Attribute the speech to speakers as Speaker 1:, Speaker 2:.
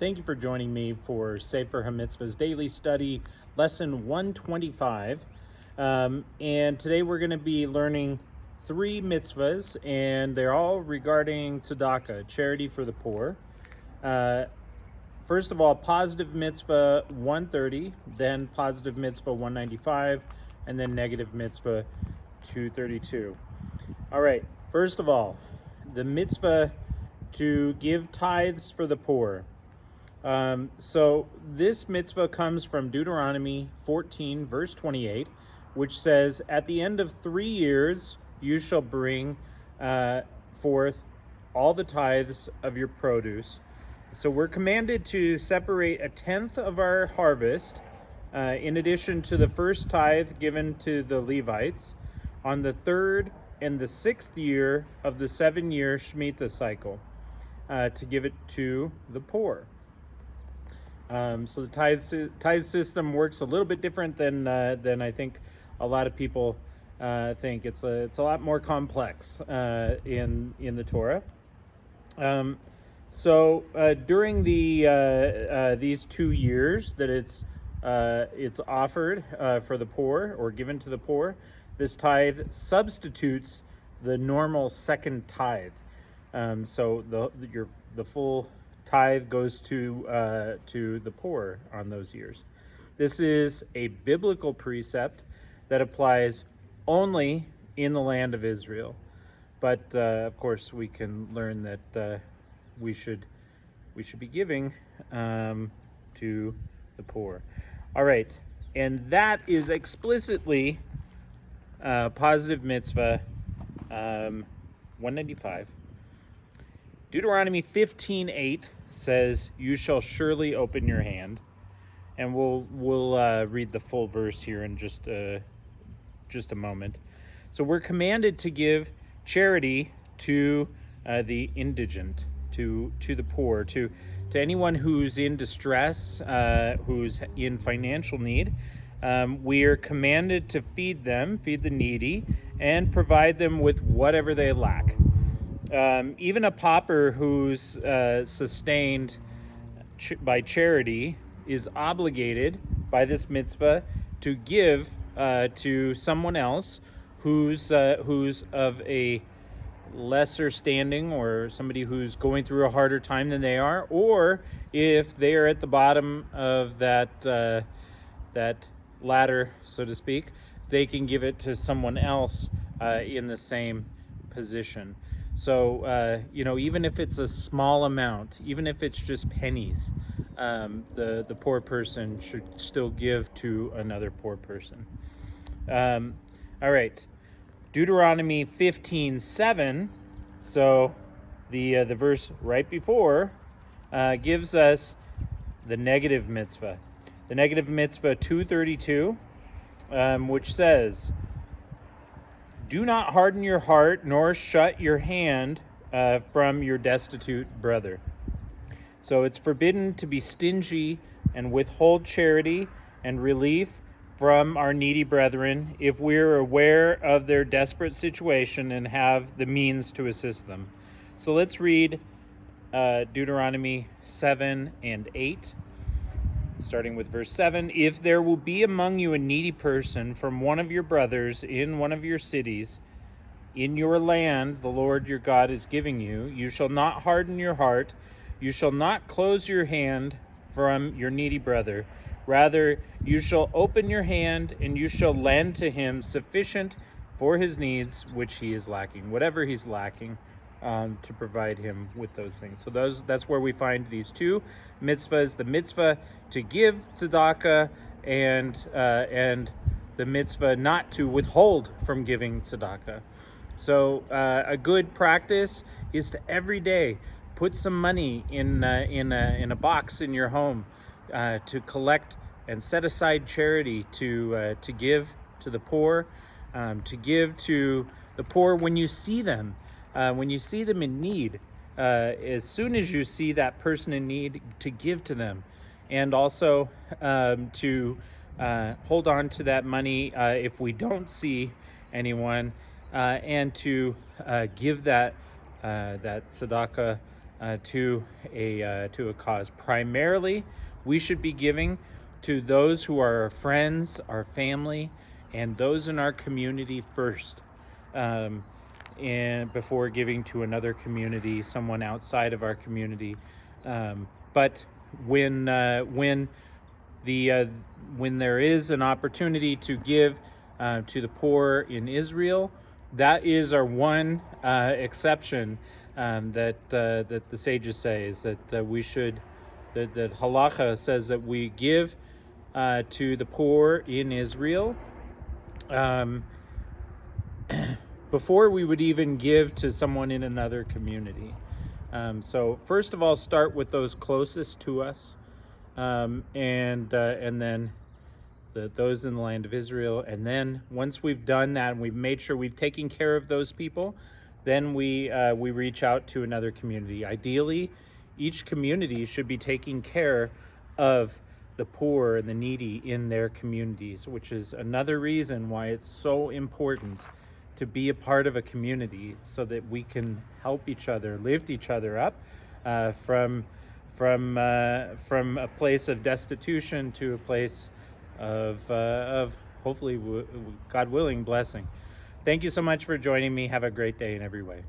Speaker 1: Thank you for joining me for Sefer HaMitzvos Daily Study, Lesson 125. And today we're going to be learning 3 mitzvahs, and they're all regarding tzedakah, charity for the poor. First of all, positive mitzvah 130, then positive mitzvah 195, and then negative mitzvah 232. All right, first of all, the mitzvah to give tithes for the poor. So this mitzvah comes from Deuteronomy 14, verse 28, which says, "At the end of 3 years, you shall bring forth all the tithes of your produce." So we're commanded to separate 1/10 of our harvest, in addition to the first tithe given to the Levites, on the 3rd and the 6th year of the 7-year Shemitah cycle, to give it to the poor. So the tithe system works a little bit different than I think a lot of people think. It's a lot more complex in the Torah. So during these 2 years that it's offered for the poor or given to the poor, this tithe substitutes the normal second tithe. So the full tithe goes to the poor on those years. This is a biblical precept that applies only in the land of Israel. But of course, we can learn that we should be giving to the poor. All right, and that is explicitly positive mitzvah 195. Deuteronomy 15:8 says, "You shall surely open your hand," and we'll read the full verse here in just a moment. So we're commanded to give charity to the indigent, to the poor, to anyone who's in distress, who's in financial need. We are commanded to feed the needy, and provide them with whatever they lack. Even a pauper who's sustained by charity is obligated by this mitzvah to give to someone else who's of a lesser standing, or somebody who's going through a harder time than they are, or if they are at the bottom of that ladder, so to speak, they can give it to someone else in the same position. So, even if it's a small amount, even if it's just pennies, the poor person should still give to another poor person. All right, Deuteronomy 15:7. So the verse right before gives us the negative mitzvah. The negative mitzvah 232, which says, "Do not harden your heart, nor shut your hand from your destitute brother." So it's forbidden to be stingy and withhold charity and relief from our needy brethren if we're aware of their desperate situation and have the means to assist them. So let's read Deuteronomy 7 and 8. Starting with verse 7, "If there will be among you a needy person from one of your brothers in one of your cities, in your land the Lord your God is giving you, you shall not harden your heart, you shall not close your hand from your needy brother. Rather, you shall open your hand, and you shall lend to him sufficient for his needs, which he is lacking," whatever he's lacking, to provide him with those things. So that's where we find these 2 mitzvahs: the mitzvah to give tzedakah, and the mitzvah not to withhold from giving tzedakah. So a good practice is to every day put some money in a box in your home, to collect and set aside charity to give to the poor, to give to the poor when you see them. When you see them in need, as soon as you see that person in need, to give to them, and also to hold on to that money if we don't see anyone, and to give that tzedakah to a cause. Primarily, we should be giving to those who are our friends, our family, and those in our community first, and before giving to another community, someone outside of our community. But when there is an opportunity to give to the poor in Israel, that is our one exception that the sages say, is that we should, that halacha says that we give to the poor in Israel before we would even give to someone in another community. So first of all, start with those closest to us, and then those in the land of Israel. And then once we've done that and we've made sure we've taken care of those people, then we reach out to another community. Ideally, each community should be taking care of the poor and the needy in their communities, which is another reason why it's so important to be a part of a community, so that we can help each other, lift each other up from a place of destitution to a place of hopefully, God willing, blessing. Thank you so much for joining me. Have a great day in every way.